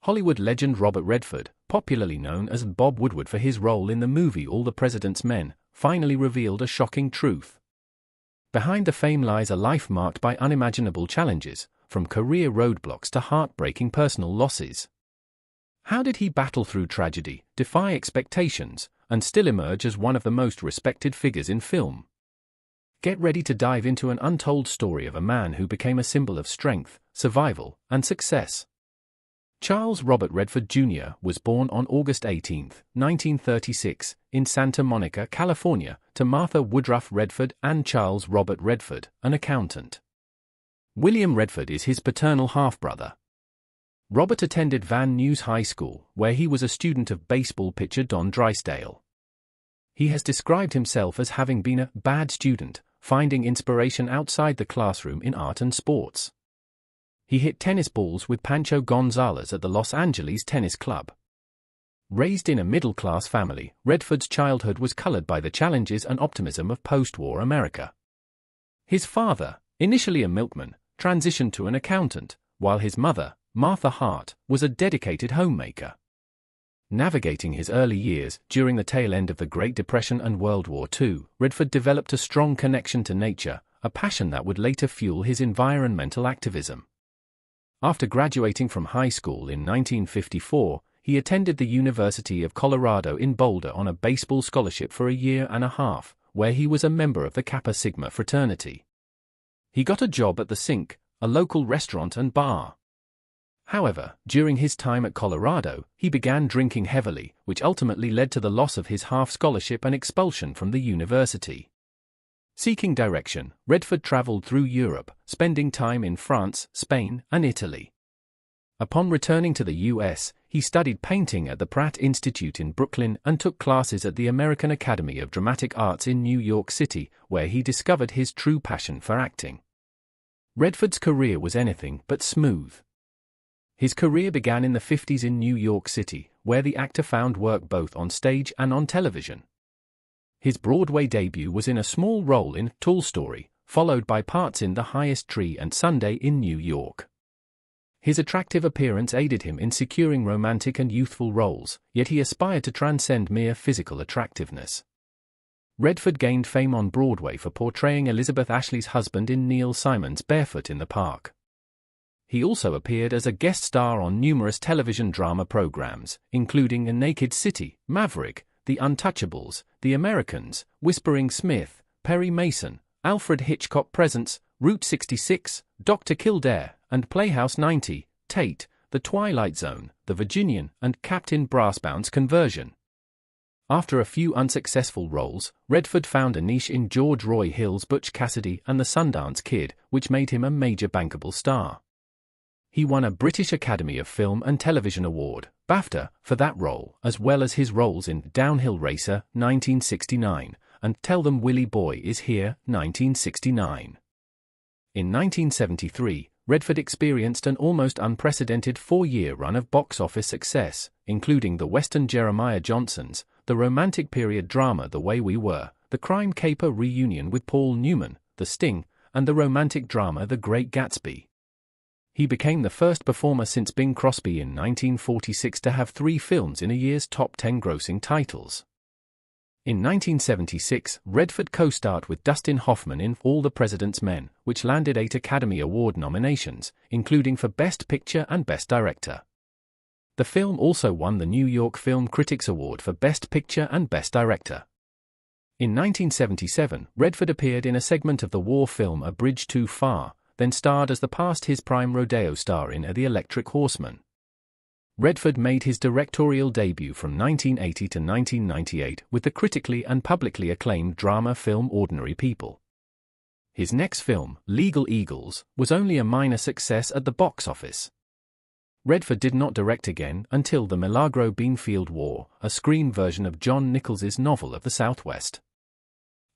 Hollywood legend Robert Redford, popularly known as Bob Woodward for his role in the movie All the President's Men, finally revealed a shocking truth. Behind the fame lies a life marked by unimaginable challenges, from career roadblocks to heartbreaking personal losses. How did he battle through tragedy, defy expectations, and still emerge as one of the most respected figures in film? Get ready to dive into an untold story of a man who became a symbol of strength, survival, and success. Charles Robert Redford Jr. was born on August 18, 1936, in Santa Monica, California, to Martha Woodruff Redford and Charles Robert Redford, an accountant. William Redford is his paternal half-brother. Robert attended Van Nuys High School, where he was a student of baseball pitcher Don Drysdale. He has described himself as having been a bad student, finding inspiration outside the classroom in art and sports. He hit tennis balls with Pancho Gonzalez at the Los Angeles Tennis Club. Raised in a middle-class family, Redford's childhood was colored by the challenges and optimism of post-war America. His father, initially a milkman, transitioned to an accountant, while his mother, Martha Hart, was a dedicated homemaker. Navigating his early years during the tail end of the Great Depression and World War II, Redford developed a strong connection to nature, a passion that would later fuel his environmental activism. After graduating from high school in 1954, he attended the University of Colorado in Boulder on a baseball scholarship for a year and a half, where he was a member of the Kappa Sigma fraternity. He got a job at the Sink, a local restaurant and bar. However, during his time at Colorado, he began drinking heavily, which ultimately led to the loss of his half-scholarship and expulsion from the university. Seeking direction, Redford traveled through Europe, spending time in France, Spain, and Italy. Upon returning to the U.S., he studied painting at the Pratt Institute in Brooklyn and took classes at the American Academy of Dramatic Arts in New York City, where he discovered his true passion for acting. Redford's career was anything but smooth. His career began in the 50s in New York City, where the actor found work both on stage and on television. His Broadway debut was in a small role in Tall Story, followed by parts in The Highest Tree and Sunday in New York. His attractive appearance aided him in securing romantic and youthful roles, yet he aspired to transcend mere physical attractiveness. Redford gained fame on Broadway for portraying Elizabeth Ashley's husband in Neil Simon's Barefoot in the Park. He also appeared as a guest star on numerous television drama programs, including A Naked City, Maverick, The Untouchables, The Americans, Whispering Smith, Perry Mason, Alfred Hitchcock Presents, Route 66, Dr. Kildare, and Playhouse 90, Tate, The Twilight Zone, The Virginian, and Captain Brassbound's Conversion. After a few unsuccessful roles, Redford found a niche in George Roy Hill's Butch Cassidy and the Sundance Kid, which made him a major bankable star. He won a British Academy of Film and Television Award, BAFTA, for that role, as well as his roles in Downhill Racer, 1969, and Tell Them Willie Boy Is Here, 1969. In 1973, Redford experienced an almost unprecedented 4-year run of box office success, including the Western Jeremiah Johnson's, the romantic period drama The Way We Were, the crime caper Reunion with Paul Newman, The Sting, and the romantic drama The Great Gatsby. He became the first performer since Bing Crosby in 1946 to have 3 films in a year's top 10 grossing titles. In 1976, Redford co-starred with Dustin Hoffman in All the President's Men, which landed 8 Academy Award nominations, including for Best Picture and Best Director. The film also won the New York Film Critics Award for Best Picture and Best Director. In 1977, Redford appeared in a segment of the war film A Bridge Too Far, then starred as the past his prime rodeo star in The Electric Horseman. Redford made his directorial debut from 1980 to 1998 with the critically and publicly acclaimed drama film Ordinary People. His next film, Legal Eagles, was only a minor success at the box office. Redford did not direct again until The Milagro Beanfield War, a screen version of John Nichols's novel of the Southwest.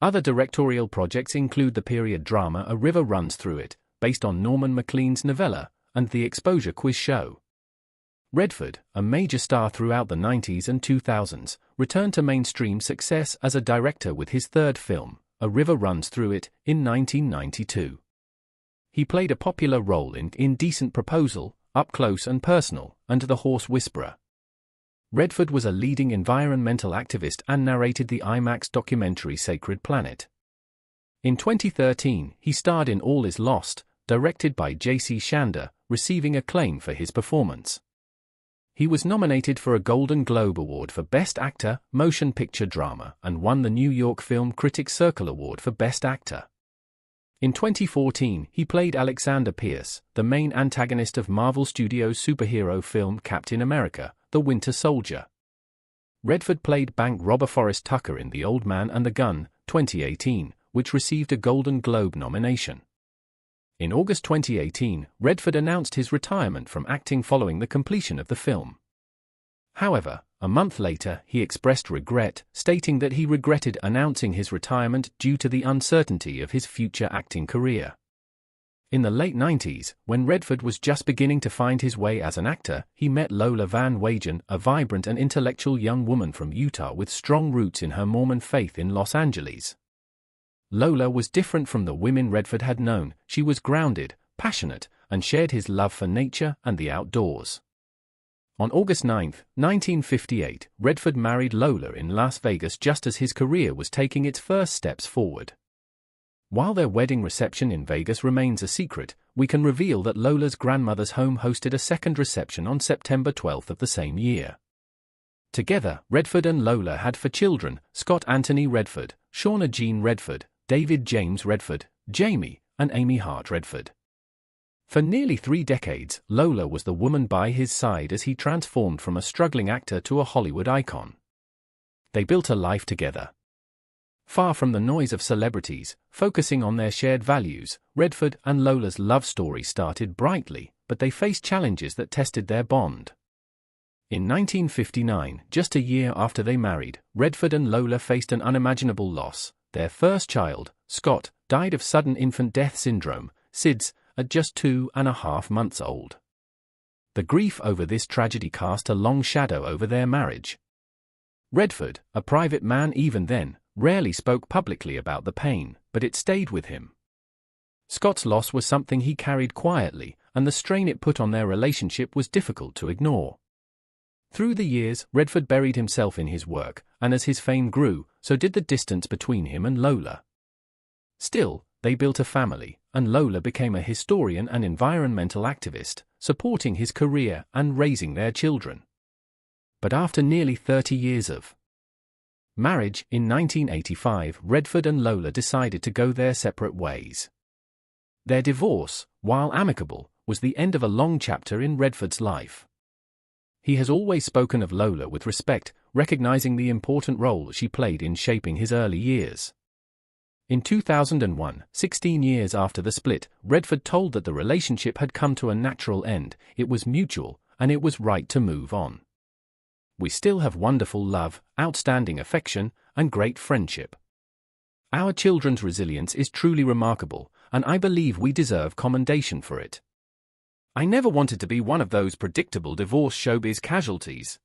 Other directorial projects include the period drama A River Runs Through It, based on Norman Maclean's novella, and The Exposure Quiz Show. Redford, a major star throughout the 90s and 2000s, returned to mainstream success as a director with his third film, A River Runs Through It, in 1992. He played a popular role in Indecent Proposal, Up Close and Personal, and The Horse Whisperer. Redford was a leading environmental activist and narrated the IMAX documentary Sacred Planet. In 2013, he starred in All Is Lost, directed by J.C. Shander, receiving acclaim for his performance. He was nominated for a Golden Globe Award for Best Actor, Motion Picture Drama, and won the New York Film Critics Circle Award for Best Actor. In 2014, he played Alexander Pierce, the main antagonist of Marvel Studios' superhero film Captain America: The Winter Soldier. Redford played bank robber Forrest Tucker in The Old Man and the Gun, 2018, which received a Golden Globe nomination. In August 2018, Redford announced his retirement from acting following the completion of the film. However, a month later, he expressed regret, stating that he regretted announcing his retirement due to the uncertainty of his future acting career. In the late 90s, when Redford was just beginning to find his way as an actor, he met Lola Van Wagen, a vibrant and intellectual young woman from Utah with strong roots in her Mormon faith in Los Angeles. Lola was different from the women Redford had known. She was grounded, passionate, and shared his love for nature and the outdoors. On August 9, 1958, Redford married Lola in Las Vegas just as his career was taking its first steps forward. While their wedding reception in Vegas remains a secret, we can reveal that Lola's grandmother's home hosted a second reception on September 12 of the same year. Together, Redford and Lola had 4 children: Scott Anthony Redford, Shauna Jean Redford, David James Redford, Jamie, and Amy Hart Redford. For nearly 3 decades, Lola was the woman by his side as he transformed from a struggling actor to a Hollywood icon. They built a life together. Far from the noise of celebrities, focusing on their shared values, Redford and Lola's love story started brightly, but they faced challenges that tested their bond. In 1959, just a year after they married, Redford and Lola faced an unimaginable loss. Their first child, Scott, died of sudden infant death syndrome, SIDS, at just 2.5 months old. The grief over this tragedy cast a long shadow over their marriage. Redford, a private man even then, rarely spoke publicly about the pain, but it stayed with him. Scott's loss was something he carried quietly, and the strain it put on their relationship was difficult to ignore. Through the years, Redford buried himself in his work, and as his fame grew, so did the distance between him and Lola. Still, they built a family, and Lola became a historian and environmental activist, supporting his career and raising their children. But after nearly 30 years of marriage, in 1985, Redford and Lola decided to go their separate ways. Their divorce, while amicable, was the end of a long chapter in Redford's life. He has always spoken of Lola with respect, recognizing the important role she played in shaping his early years. In 2001, 16 years after the split, Redford told that the relationship had come to a natural end, it was mutual, and it was right to move on. We still have wonderful love, outstanding affection, and great friendship. Our children's resilience is truly remarkable, and I believe we deserve commendation for it. I never wanted to be one of those predictable divorce showbiz casualties.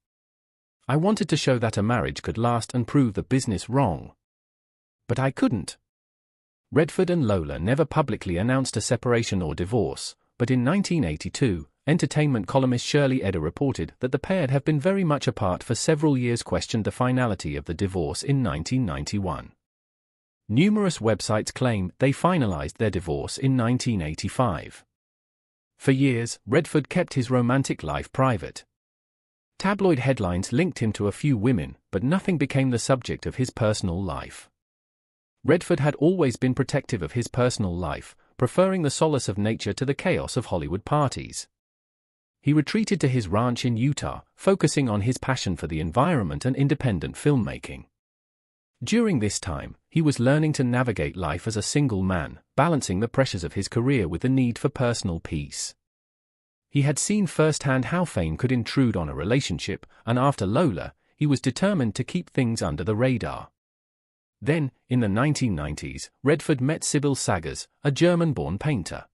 I wanted to show that a marriage could last and prove the business wrong. But I couldn't. Redford and Lola never publicly announced a separation or divorce, but in 1982, entertainment columnist Shirley Eder reported that the pair have been very much apart for several years, questioned the finality of the divorce in 1991. Numerous websites claim they finalized their divorce in 1985. For years, Redford kept his romantic life private. Tabloid headlines linked him to a few women, but nothing became the subject of his personal life. Redford had always been protective of his personal life, preferring the solace of nature to the chaos of Hollywood parties. He retreated to his ranch in Utah, focusing on his passion for the environment and independent filmmaking. During this time, he was learning to navigate life as a single man, balancing the pressures of his career with the need for personal peace. He had seen firsthand how fame could intrude on a relationship, and after Lola, he was determined to keep things under the radar. Then, in the 1990s, Redford met Sybil Sagers, a German-born painter.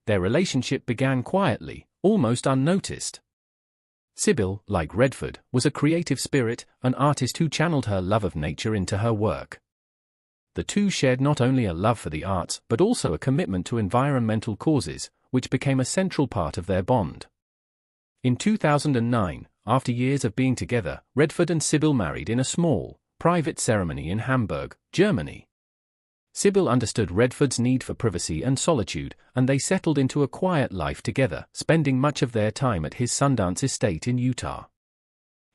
Their relationship began quietly, almost unnoticed. Sybil, like Redford, was a creative spirit, an artist who channeled her love of nature into her work. The two shared not only a love for the arts but also a commitment to environmental causes, which became a central part of their bond. In 2009, after years of being together, Redford and Sybil married in a small, private ceremony in Hamburg, Germany. Sybil understood Redford's need for privacy and solitude, and they settled into a quiet life together, spending much of their time at his Sundance estate in Utah.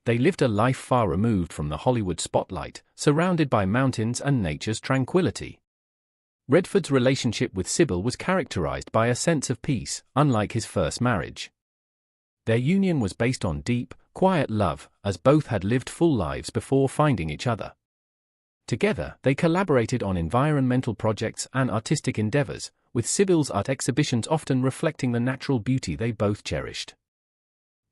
They lived a life far removed from the Hollywood spotlight, surrounded by mountains and nature's tranquility. Redford's relationship with Sybil was characterized by a sense of peace, unlike his first marriage. Their union was based on deep, quiet love, as both had lived full lives before finding each other. Together, they collaborated on environmental projects and artistic endeavors, with Sybil's art exhibitions often reflecting the natural beauty they both cherished.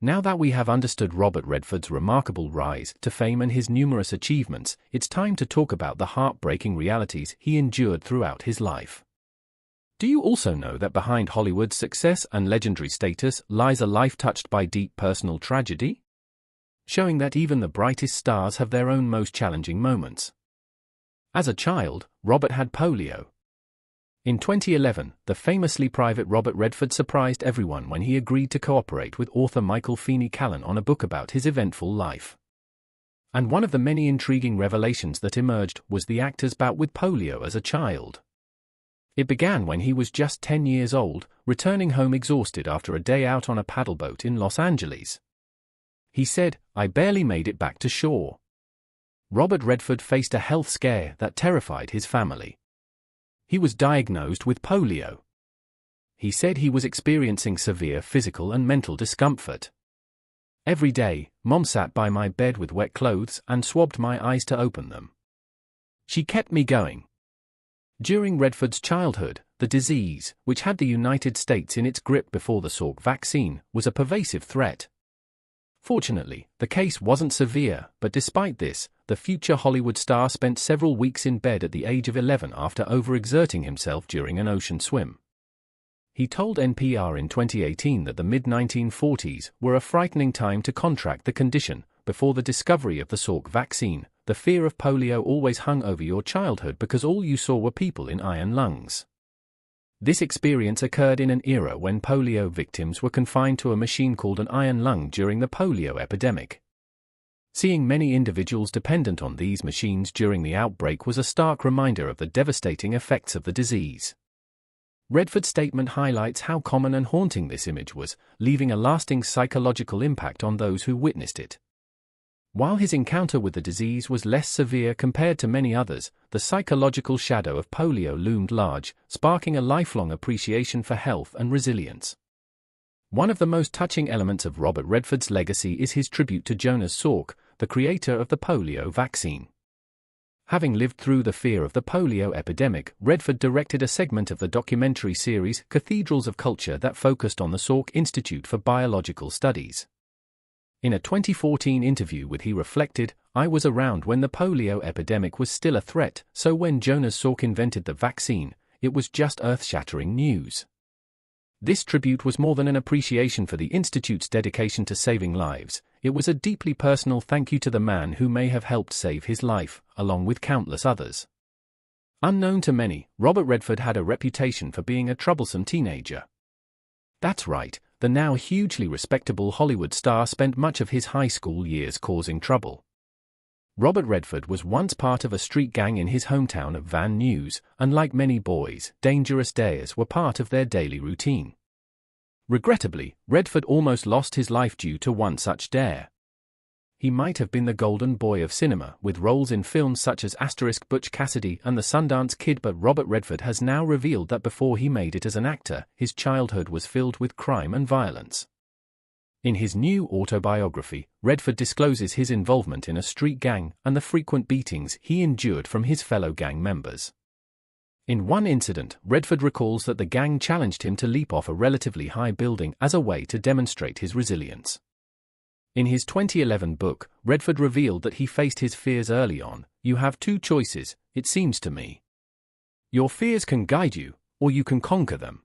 Now that we have understood Robert Redford's remarkable rise to fame and his numerous achievements, it's time to talk about the heartbreaking realities he endured throughout his life. Do you also know that behind Hollywood's success and legendary status lies a life touched by deep personal tragedy? Showing that even the brightest stars have their own most challenging moments. As a child, Robert had polio. In 2011, the famously private Robert Redford surprised everyone when he agreed to cooperate with author Michael Feeney Callan on a book about his eventful life. And one of the many intriguing revelations that emerged was the actor's bout with polio as a child. It began when he was just 10 years old, returning home exhausted after a day out on a paddleboat in Los Angeles. He said, "I barely made it back to shore." Robert Redford faced a health scare that terrified his family. He was diagnosed with polio. He said he was experiencing severe physical and mental discomfort. "Every day, Mom sat by my bed with wet clothes and swabbed my eyes to open them. She kept me going." During Redford's childhood, the disease, which had the United States in its grip before the Salk vaccine, was a pervasive threat. Fortunately, the case wasn't severe, but despite this, the future Hollywood star spent several weeks in bed at the age of 11 after overexerting himself during an ocean swim. He told NPR in 2018 that the mid-1940s were a frightening time to contract the condition. Before the discovery of the Salk vaccine, the fear of polio always hung over your childhood because all you saw were people in iron lungs. This experience occurred in an era when polio victims were confined to a machine called an iron lung during the polio epidemic. Seeing many individuals dependent on these machines during the outbreak was a stark reminder of the devastating effects of the disease. Redford's statement highlights how common and haunting this image was, leaving a lasting psychological impact on those who witnessed it. While his encounter with the disease was less severe compared to many others, the psychological shadow of polio loomed large, sparking a lifelong appreciation for health and resilience. One of the most touching elements of Robert Redford's legacy is his tribute to Jonas Salk, the creator of the polio vaccine. Having lived through the fear of the polio epidemic, Redford directed a segment of the documentary series Cathedrals of Culture that focused on the Salk Institute for Biological Studies. In a 2014 interview with he reflected, "I was around when the polio epidemic was still a threat, so when Jonas Salk invented the vaccine, it was just earth-shattering news." This tribute was more than an appreciation for the Institute's dedication to saving lives. It was a deeply personal thank you to the man who may have helped save his life, along with countless others. Unknown to many, Robert Redford had a reputation for being a troublesome teenager. That's right. The now hugely respectable Hollywood star spent much of his high school years causing trouble. Robert Redford was once part of a street gang in his hometown of Van Nuys, and like many boys, dangerous dares were part of their daily routine. Regrettably, Redford almost lost his life due to one such dare. He might have been the golden boy of cinema, with roles in films such as Butch Cassidy and The Sundance Kid, but Robert Redford has now revealed that before he made it as an actor, his childhood was filled with crime and violence. In his new autobiography, Redford discloses his involvement in a street gang and the frequent beatings he endured from his fellow gang members. In one incident, Redford recalls that the gang challenged him to leap off a relatively high building as a way to demonstrate his resilience. In his 2011 book, Redford revealed that he faced his fears early on. "You have two choices, it seems to me. Your fears can guide you, or you can conquer them."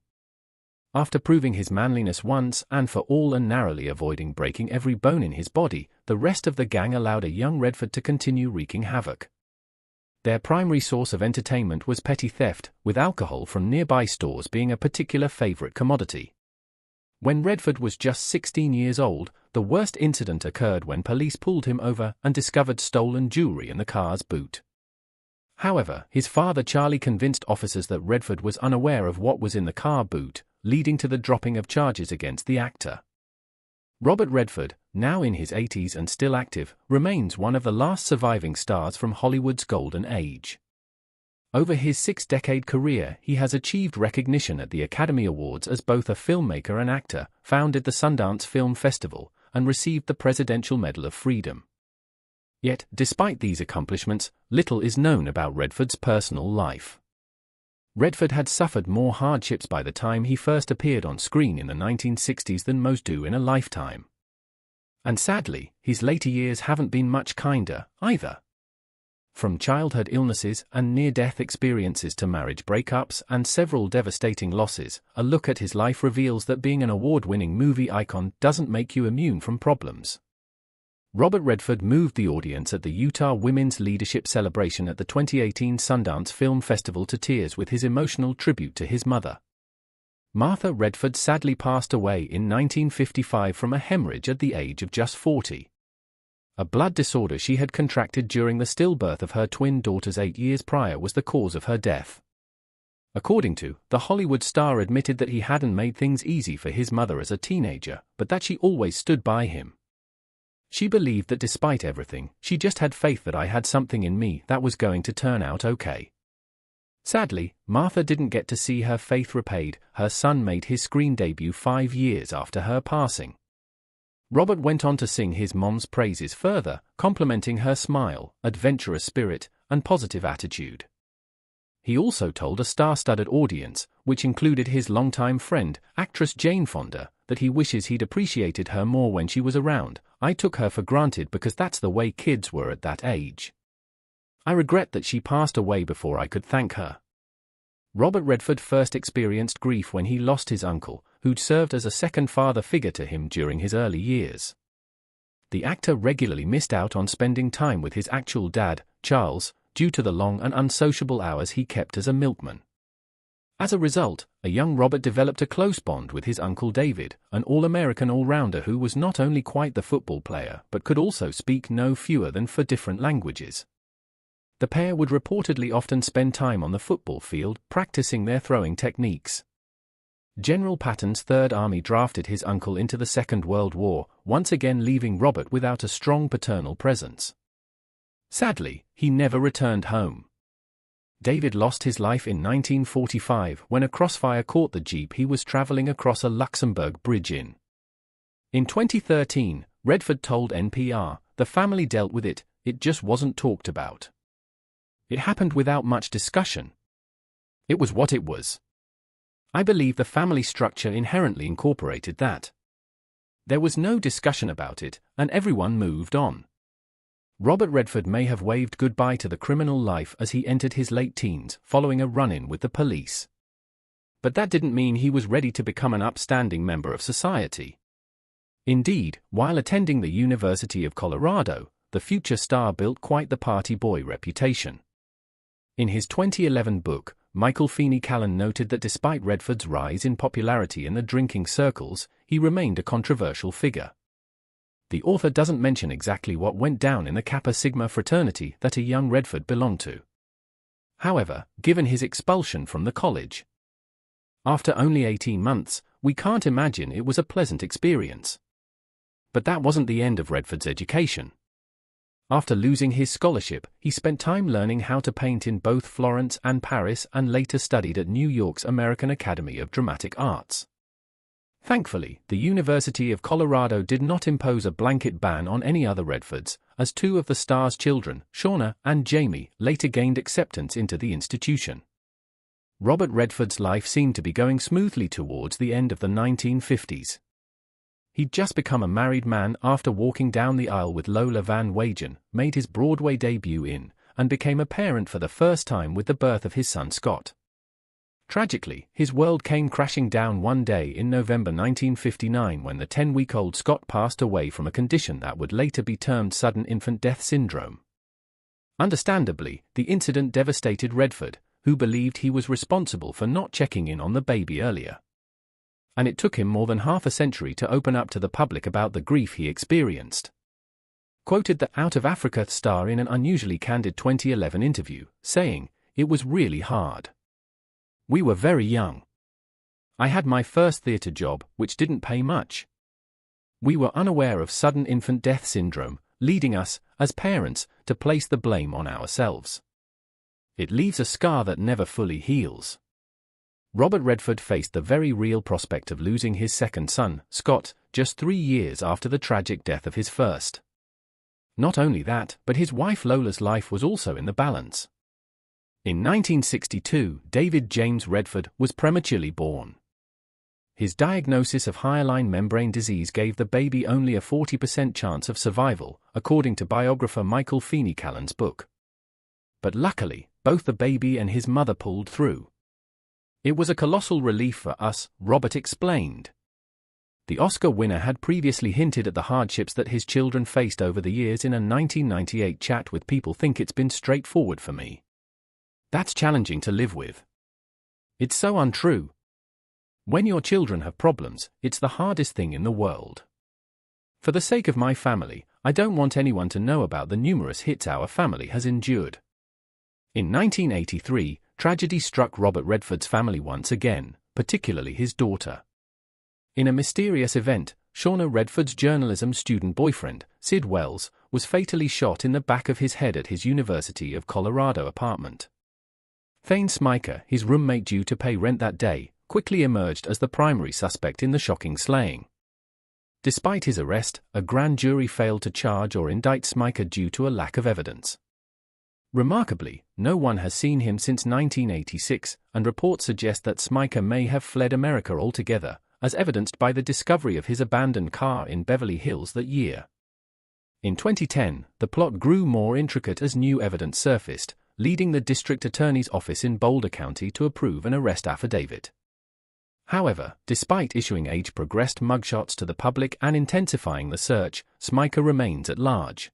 After proving his manliness once and for all and narrowly avoiding breaking every bone in his body, the rest of the gang allowed a young Redford to continue wreaking havoc. Their primary source of entertainment was petty theft, with alcohol from nearby stores being a particular favorite commodity. When Redford was just 16 years old, the worst incident occurred when police pulled him over and discovered stolen jewelry in the car's boot. However, his father Charlie convinced officers that Redford was unaware of what was in the car boot, leading to the dropping of charges against the actor. Robert Redford, now in his 80s and still active, remains one of the last surviving stars from Hollywood's golden age. Over his 6-decade career, he has achieved recognition at the Academy Awards as both a filmmaker and actor, founded the Sundance Film Festival, and received the Presidential Medal of Freedom. Yet, despite these accomplishments, little is known about Redford's personal life. Redford had suffered more hardships by the time he first appeared on screen in the 1960s than most do in a lifetime. And sadly, his later years haven't been much kinder, either. From childhood illnesses and near-death experiences to marriage breakups and several devastating losses, a look at his life reveals that being an award-winning movie icon doesn't make you immune from problems. Robert Redford moved the audience at the Utah Women's Leadership Celebration at the 2018 Sundance Film Festival to tears with his emotional tribute to his mother. Martha Redford sadly passed away in 1955 from a hemorrhage at the age of just 40. A blood disorder she had contracted during the stillbirth of her twin daughters 8 years prior was the cause of her death. According to the Hollywood star, admitted that he hadn't made things easy for his mother as a teenager, but that she always stood by him. She believed that despite everything, she just had faith that I had something in me that was going to turn out okay. Sadly, Martha didn't get to see her faith repaid. Her son made his screen debut 5 years after her passing. Robert went on to sing his mom's praises further, complimenting her smile, adventurous spirit, and positive attitude. He also told a star-studded audience, which included his longtime friend, actress Jane Fonda, that he wishes he'd appreciated her more when she was around. I took her for granted because that's the way kids were at that age. I regret that she passed away before I could thank her. Robert Redford first experienced grief when he lost his uncle, who'd served as a second father figure to him during his early years. The actor regularly missed out on spending time with his actual dad, Charles, due to the long and unsociable hours he kept as a milkman. As a result, a young Robert developed a close bond with his uncle David, an All-American all-rounder who was not only quite the football player but could also speak no fewer than 4 different languages. The pair would reportedly often spend time on the football field practicing their throwing techniques. General Patton's Third Army drafted his uncle into the Second World War, once again leaving Robert without a strong paternal presence. Sadly, he never returned home. David lost his life in 1945 when a crossfire caught the jeep he was traveling across a Luxembourg bridge in. In 2013, Redford told NPR, "The family dealt with it, it just wasn't talked about. It happened without much discussion. It was what it was. I believe the family structure inherently incorporated that. There was no discussion about it, and everyone moved on." Robert Redford may have waved goodbye to the criminal life as he entered his late teens following a run-in with the police. But that didn't mean he was ready to become an upstanding member of society. Indeed, while attending the University of Colorado, the future star built quite the party boy reputation. In his 2011 book, Michael Feeney Callan noted that despite Redford's rise in popularity in the drinking circles, he remained a controversial figure. The author doesn't mention exactly what went down in the Kappa Sigma fraternity that a young Redford belonged to. However, given his expulsion from the college after only 18 months, we can't imagine it was a pleasant experience. But that wasn't the end of Redford's education. After losing his scholarship, he spent time learning how to paint in both Florence and Paris and later studied at New York's American Academy of Dramatic Arts. Thankfully, the University of Colorado did not impose a blanket ban on any other Redfords, as 2 of the star's children, Shauna and Jamie, later gained acceptance into the institution. Robert Redford's life seemed to be going smoothly towards the end of the 1950s. He'd just become a married man after walking down the aisle with Lola Van Wagen, made his Broadway debut in, and became a parent for the first time with the birth of his son Scott. Tragically, his world came crashing down one day in November 1959 when the 10-week-old Scott passed away from a condition that would later be termed sudden infant death syndrome. Understandably, the incident devastated Redford, who believed he was responsible for not checking in on the baby earlier. and it took him more than half a century to open up to the public about the grief he experienced. Quoted the Out of Africa star in an unusually candid 2011 interview, saying, "It was really hard. We were very young. I had my first theatre job, which didn't pay much. We were unaware of sudden infant death syndrome, leading us, as parents, to place the blame on ourselves. It leaves a scar that never fully heals." Robert Redford faced the very real prospect of losing his second son, Scott, just 3 years after the tragic death of his first. Not only that, but his wife Lola's life was also in the balance. In 1962, David James Redford was prematurely born. His diagnosis of hyaline membrane disease gave the baby only a 40% chance of survival, according to biographer Michael Feeney Callan's book. But luckily, both the baby and his mother pulled through. "It was a colossal relief for us," Robert explained. The Oscar winner had previously hinted at the hardships that his children faced over the years in a 1998 chat with People Think It's Been Straightforward for Me. That's challenging to live with. It's so untrue. When your children have problems, it's the hardest thing in the world. For the sake of my family, I don't want anyone to know about the numerous hits our family has endured. In 1983, tragedy struck Robert Redford's family once again, particularly his daughter. In a mysterious event, Shauna Redford's journalism student boyfriend, Sid Wells, was fatally shot in the back of his head at his University of Colorado apartment. Thane Smyker, his roommate due to pay rent that day, quickly emerged as the primary suspect in the shocking slaying. Despite his arrest, a grand jury failed to charge or indict Smyker due to a lack of evidence. Remarkably, no one has seen him since 1986, and reports suggest that Smyker may have fled America altogether, as evidenced by the discovery of his abandoned car in Beverly Hills that year. In 2010, the plot grew more intricate as new evidence surfaced, leading the district attorney's office in Boulder County to approve an arrest affidavit. However, despite issuing age-progressed mugshots to the public and intensifying the search, Smyker remains at large.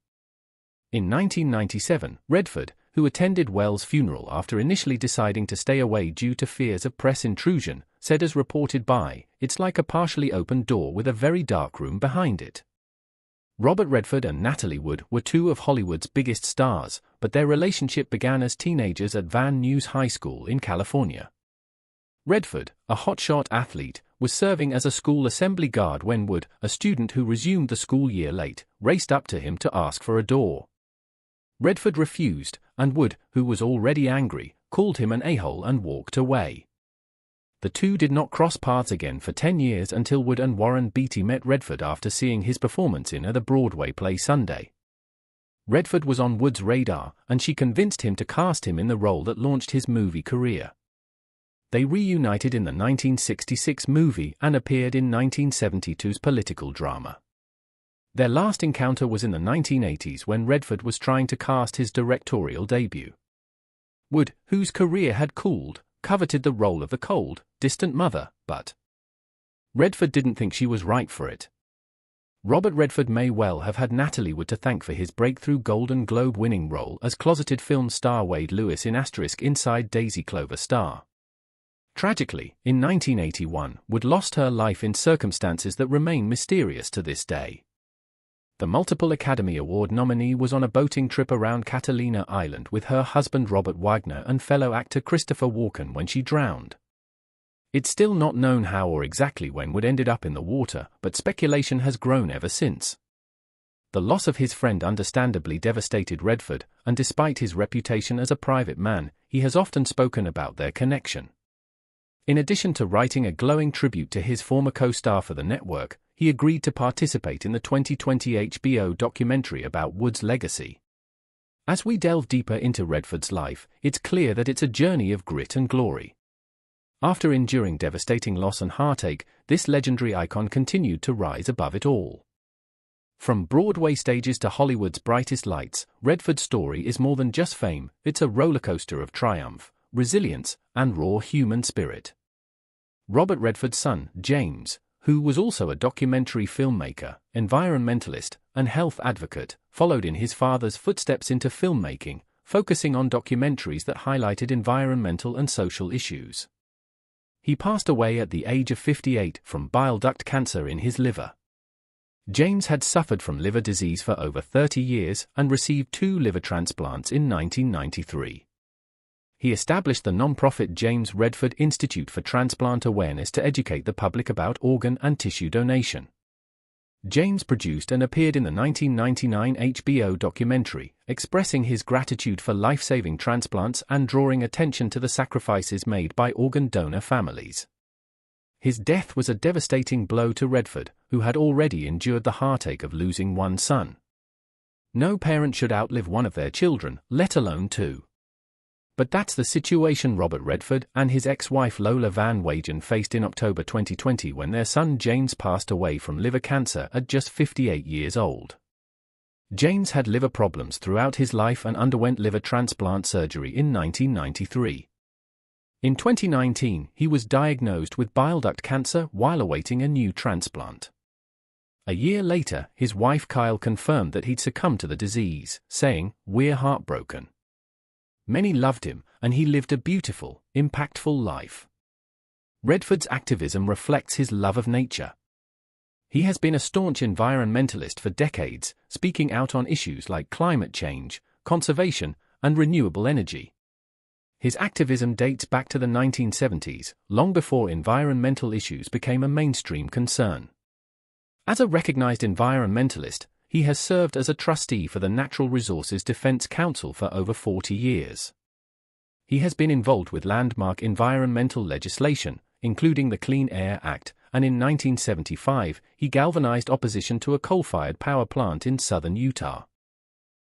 In 1997, Redford, who attended Wells' funeral after initially deciding to stay away due to fears of press intrusion, said as reported by, "It's like a partially open door with a very dark room behind it." Robert Redford and Natalie Wood were two of Hollywood's biggest stars, but their relationship began as teenagers at Van Nuys High School in California. Redford, a hotshot athlete, was serving as a school assembly guard when Wood, a student who resumed the school year late, raced up to him to ask for a door. Redford refused, and Wood, who was already angry, called him an a-hole and walked away. The two did not cross paths again for 10 years until Wood and Warren Beatty met Redford after seeing his performance in the Broadway play Sunday. Redford was on Wood's radar, and she convinced him to cast him in the role that launched his movie career. They reunited in the 1966 movie and appeared in 1972's political drama. Their last encounter was in the 1980s when Redford was trying to cast his directorial debut. Wood, whose career had cooled, coveted the role of the cold, distant mother, but Redford didn't think she was right for it. Robert Redford may well have had Natalie Wood to thank for his breakthrough Golden Globe-winning role as closeted film star Wade Lewis in * Inside Daisy Clover Star. Tragically, in 1981, Wood lost her life in circumstances that remain mysterious to this day. The multiple Academy Award nominee was on a boating trip around Catalina Island with her husband Robert Wagner and fellow actor Christopher Walken when she drowned. It's still not known how or exactly when Wood ended up in the water, but speculation has grown ever since. The loss of his friend understandably devastated Redford, and despite his reputation as a private man, he has often spoken about their connection. In addition to writing a glowing tribute to his former co-star for the network, he agreed to participate in the 2020 HBO documentary about Wood's legacy. As we delve deeper into Redford's life, it's clear that it's a journey of grit and glory. After enduring devastating loss and heartache, this legendary icon continued to rise above it all. From Broadway stages to Hollywood's brightest lights, Redford's story is more than just fame, it's a rollercoaster of triumph, resilience, and raw human spirit. Robert Redford's son, James, who was also a documentary filmmaker, environmentalist, and health advocate, followed in his father's footsteps into filmmaking, focusing on documentaries that highlighted environmental and social issues. He passed away at the age of 58 from bile duct cancer in his liver. James had suffered from liver disease for over 30 years and received 2 liver transplants in 1993. He established the non-profit James Redford Institute for Transplant Awareness to educate the public about organ and tissue donation. James produced and appeared in the 1999 HBO documentary, expressing his gratitude for life-saving transplants and drawing attention to the sacrifices made by organ donor families. His death was a devastating blow to Redford, who had already endured the heartache of losing one son. No parent should outlive one of their children, let alone 2. But that's the situation Robert Redford and his ex-wife Lola Van Wagen faced in October 2020 when their son James passed away from liver cancer at just 58 years old. James had liver problems throughout his life and underwent liver transplant surgery in 1993. In 2019, he was diagnosed with bile duct cancer while awaiting a new transplant. A year later, his wife Kyle confirmed that he'd succumbed to the disease, saying, "We're heartbroken. Many loved him, and he lived a beautiful, impactful life." Redford's activism reflects his love of nature. He has been a staunch environmentalist for decades, speaking out on issues like climate change, conservation, and renewable energy. His activism dates back to the 1970s, long before environmental issues became a mainstream concern. As a recognized environmentalist, he has served as a trustee for the Natural Resources Defense Council for over 40 years. He has been involved with landmark environmental legislation, including the Clean Air Act, and in 1975, he galvanized opposition to a coal-fired power plant in southern Utah.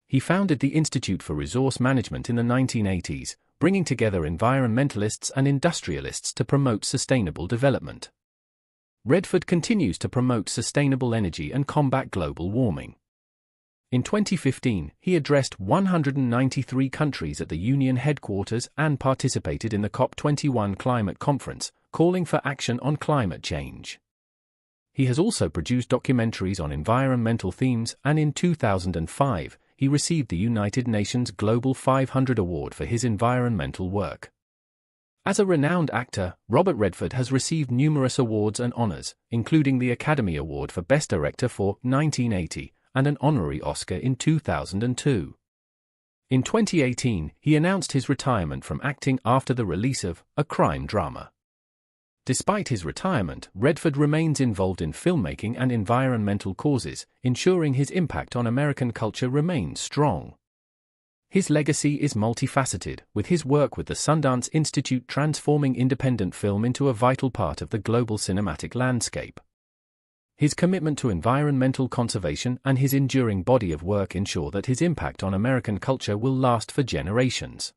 He founded the Institute for Resource Management in the 1980s, bringing together environmentalists and industrialists to promote sustainable development. Redford continues to promote sustainable energy and combat global warming. In 2015, he addressed 193 countries at the Union headquarters and participated in the COP21 climate conference, calling for action on climate change. He has also produced documentaries on environmental themes, and in 2005, he received the United Nations Global 500 Award for his environmental work. As a renowned actor, Robert Redford has received numerous awards and honors, including the Academy Award for Best Director for 1980 and an honorary Oscar in 2002. In 2018, he announced his retirement from acting after the release of a crime drama. Despite his retirement, Redford remains involved in filmmaking and environmental causes, ensuring his impact on American culture remains strong. His legacy is multifaceted, with his work with the Sundance Institute transforming independent film into a vital part of the global cinematic landscape. His commitment to environmental conservation and his enduring body of work ensure that his impact on American culture will last for generations.